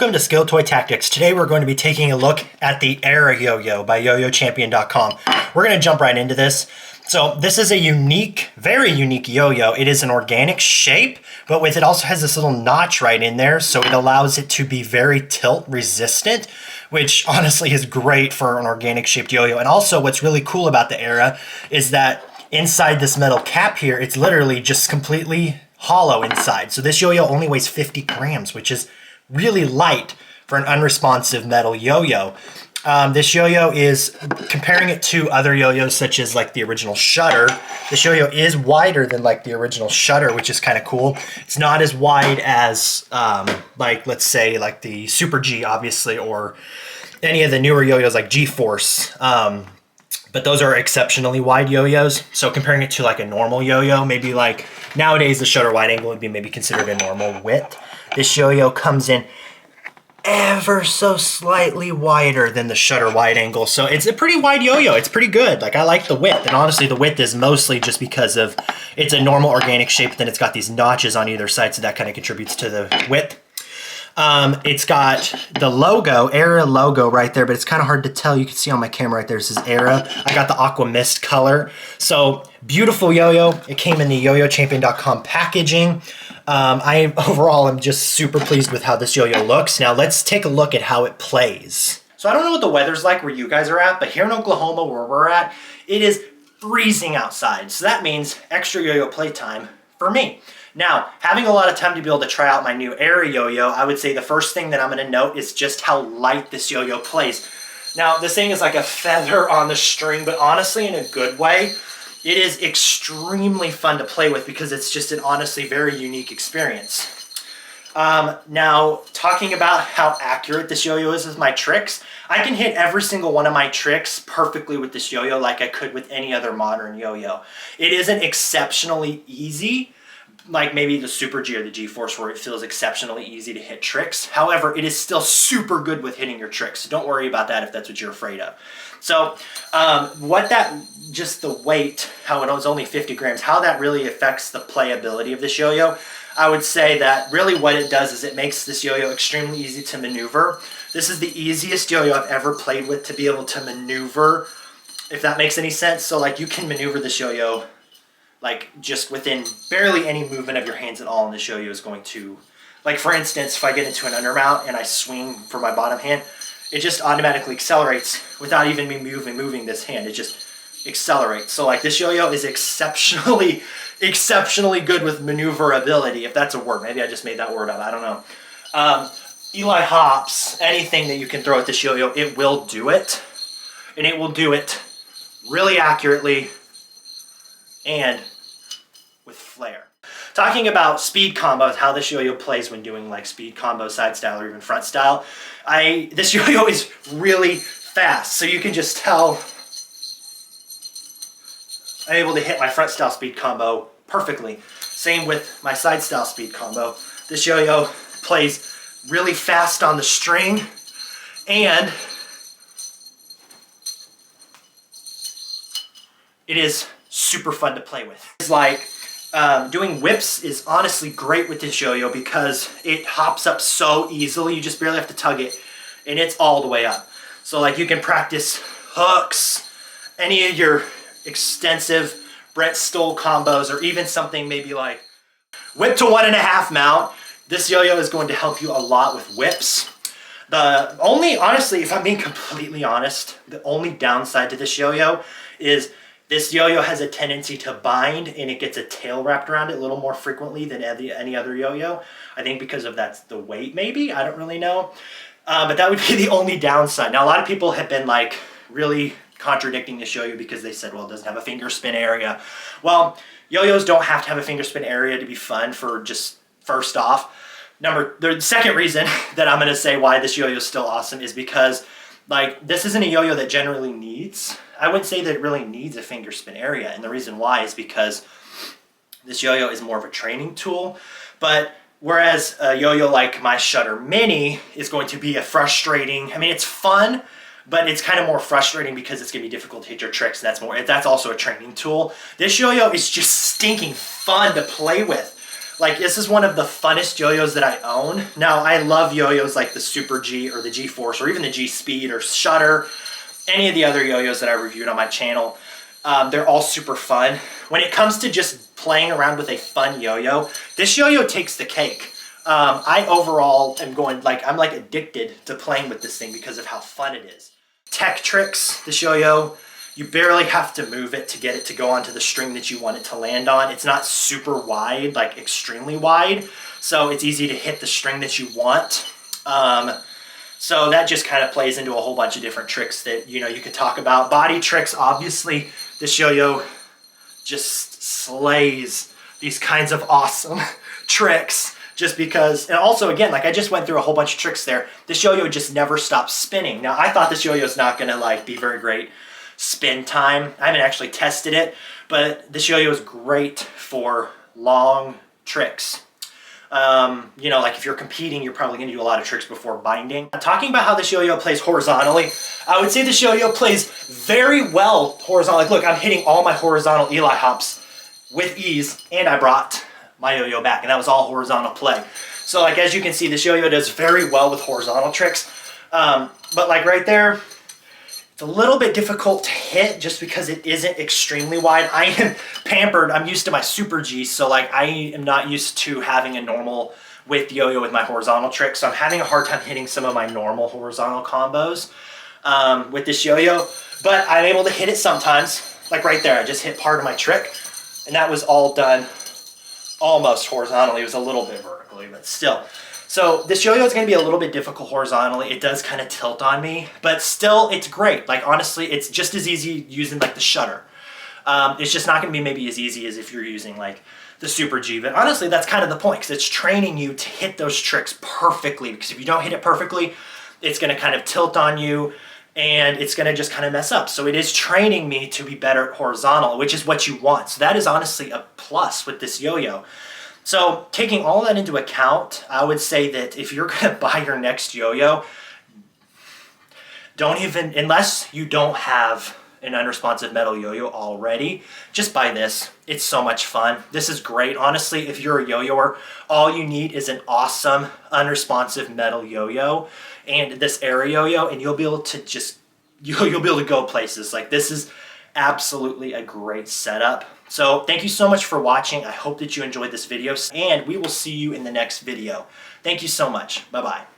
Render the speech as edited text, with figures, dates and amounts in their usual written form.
Welcome to Skill Toy Tactics. Today we're going to be taking a look at the AIRA Yo Yo by yoyochampion.com. We're going to jump right into this. So this is a unique, very unique yo-yo. It is an organic shape, but with it also has this little notch right in there, so it allows it to be very tilt resistant, which honestly is great for an organic shaped yo-yo. And also what's really cool about the AIRA is that inside this metal cap here, it's literally just completely hollow inside. So this yo-yo only weighs 50 grams, which is really light for an unresponsive metal yo-yo. This yo-yo is, comparing it to other yo-yos such as like the original Shutter, this yo-yo is wider than like the original Shutter, which is kind of cool. It's not as wide as like, let's say like the Super G obviously, or any of the newer yo-yos like G-Force. But those are exceptionally wide yo-yos. So comparing it to like a normal yo-yo, maybe like nowadays the Shutter wide angle would be maybe considered a normal width. This yo-yo comes in ever so slightly wider than the Shutter wide angle. So it's a pretty wide yo-yo. It's pretty good. Like, I like the width. And honestly, the width is mostly just because of it's a normal organic shape, then it's got these notches on either side, so that kind of contributes to the width. It's got the logo, AIRA logo right there, but it's kind of hard to tell. You can see on my camera right there, it says AIRA. I got the aqua mist color. So beautiful yo-yo. It came in the yoyochampion.com packaging. I overall am just super pleased with how this yo-yo looks. Now let's take a look at how it plays. So I don't know what the weather's like where you guys are at, but here in Oklahoma where we're at, it is freezing outside. So that means extra yo-yo playtime for me. Now, having a lot of time to be able to try out my new AIRA yo-yo, I would say the first thing that I'm going to note is just how light this yo-yo plays. Now, this thing is like a feather on the string, but honestly in a good way. It is extremely fun to play with because it's just an honestly very unique experience. Now, talking about how accurate this yo-yo is with my tricks, I can hit every single one of my tricks perfectly with this yo-yo like I could with any other modern yo-yo. It isn't exceptionally easy, like maybe the Super G or the G-Force where it feels exceptionally easy to hit tricks. However, it is still super good with hitting your tricks. So don't worry about that if that's what you're afraid of. So just the weight, how it was only 50 grams, how that really affects the playability of this yo-yo, I would say that really what it does is it makes this yo-yo extremely easy to maneuver. This is the easiest yo-yo I've ever played with to be able to maneuver, if that makes any sense. So like you can maneuver this yo-yo like just within barely any movement of your hands at all, and this yo-yo is going to, like for instance, if I get into an undermount and I swing for my bottom hand, it just automatically accelerates without even me moving this hand. It just accelerates. So like this yo-yo is exceptionally good with maneuverability, if that's a word. Maybe I just made that word up, I don't know. Eli hops, anything that you can throw at this yo-yo, it will do it. And it will do it really accurately and with flair. Talking about speed combos, how this yo-yo plays when doing like speed combo, side style, or even front style, this yo-yo is really fast. So you can just tell I'm able to hit my front style speed combo perfectly. Same with my side style speed combo. This yo-yo plays really fast on the string, and it is super fun to play with. It's like doing whips is honestly great with this yo-yo because it hops up so easily. You just barely have to tug it and it's all the way up. So like you can practice hooks, any of your extensive Brent Stoll combos, or even something maybe like whip to 1.5 mount. This yo-yo is going to help you a lot with whips. The only, honestly, if I'm being completely honest, the only downside to this yo-yo is this yo-yo has a tendency to bind, and it gets a tail wrapped around it a little more frequently than any other yo-yo. I think because of that's the weight, maybe. I don't really know. But that would be the only downside. Now, a lot of people have been like really contradicting this yo-yo because they said, well, it doesn't have a finger spin area. Well, yo-yos don't have to have a finger spin area to be fun, for just first off. The second reason that I'm going to say why this yo-yo is still awesome is because like this isn't a yo-yo that generally needs, I wouldn't say that it really needs a finger spin area. And the reason why is because this yo-yo is more of a training tool. But whereas a yo-yo like my Shutter Mini is going to be a frustrating, I mean, it's fun, but it's kind of more frustrating because it's going to be difficult to hit your tricks. And that's also a training tool. This yo-yo is just stinking fun to play with. Like, this is one of the funnest yo-yos that I own. Now, I love yo-yos like the Super G or the G-Force or even the G-Speed or Shutter, any of the other yo-yos that I reviewed on my channel. They're all super fun. When it comes to just playing around with a fun yo-yo, this yo-yo takes the cake. I overall am I'm like addicted to playing with this thing because of how fun it is. Tech tricks, this yo-yo, you barely have to move it to get it to go onto the string that you want it to land on. It's not super wide, like extremely wide, so it's easy to hit the string that you want. So that just kind of plays into a whole bunch of different tricks that, you know, you could talk about. Body tricks, obviously, this yo-yo just slays these kinds of awesome tricks. Just because, and also again, like I just went through a whole bunch of tricks there. This yo-yo just never stops spinning. Now I thought this yo-yo is not gonna like be very great spin time. I haven't actually tested it, but this yo-yo is great for long tricks. You know, like if you're competing, you're probably gonna do a lot of tricks before binding. Talking about how this yo-yo plays horizontally, I would say this yo-yo plays very well horizontally. Like look, I'm hitting all my horizontal Eli hops with ease, and I brought my yo-yo back, and that was all horizontal play. So like as you can see, this yo-yo does very well with horizontal tricks. But like right there, it's a little bit difficult to hit just because it isn't extremely wide. I am pampered. I'm used to my Super G, so like I am not used to having a normal width yo-yo with my horizontal tricks. So I'm having a hard time hitting some of my normal horizontal combos with this yo-yo. But I'm able to hit it sometimes. Like right there, I just hit part of my trick, and that was all done almost horizontally. It was a little bit vertically, but still. So this yo-yo is going to be a little bit difficult horizontally. It does kind of tilt on me, but still it's great. Like honestly, it's just as easy using like the Shutter. It's just not going to be maybe as easy as if you're using like the Super G. But honestly, that's kind of the point, because it's training you to hit those tricks perfectly. Because if you don't hit it perfectly, it's going to kind of tilt on you, and it's going to just kind of mess up. So it is training me to be better at horizontal, which is what you want. So that is honestly a plus with this yo-yo. So taking all that into account, I would say that if you're going to buy your next yo-yo, don't even, unless you don't have an unresponsive metal yo-yo already, just buy this. It's so much fun. This is great. Honestly, if you're a yo-yoer, all you need is an awesome unresponsive metal yo-yo and this AIRA yo-yo, and you'll be able to just, you'll be able to go places. Like this is absolutely a great setup. So thank you so much for watching. I hope that you enjoyed this video, and we will see you in the next video. Thank you so much. Bye-bye.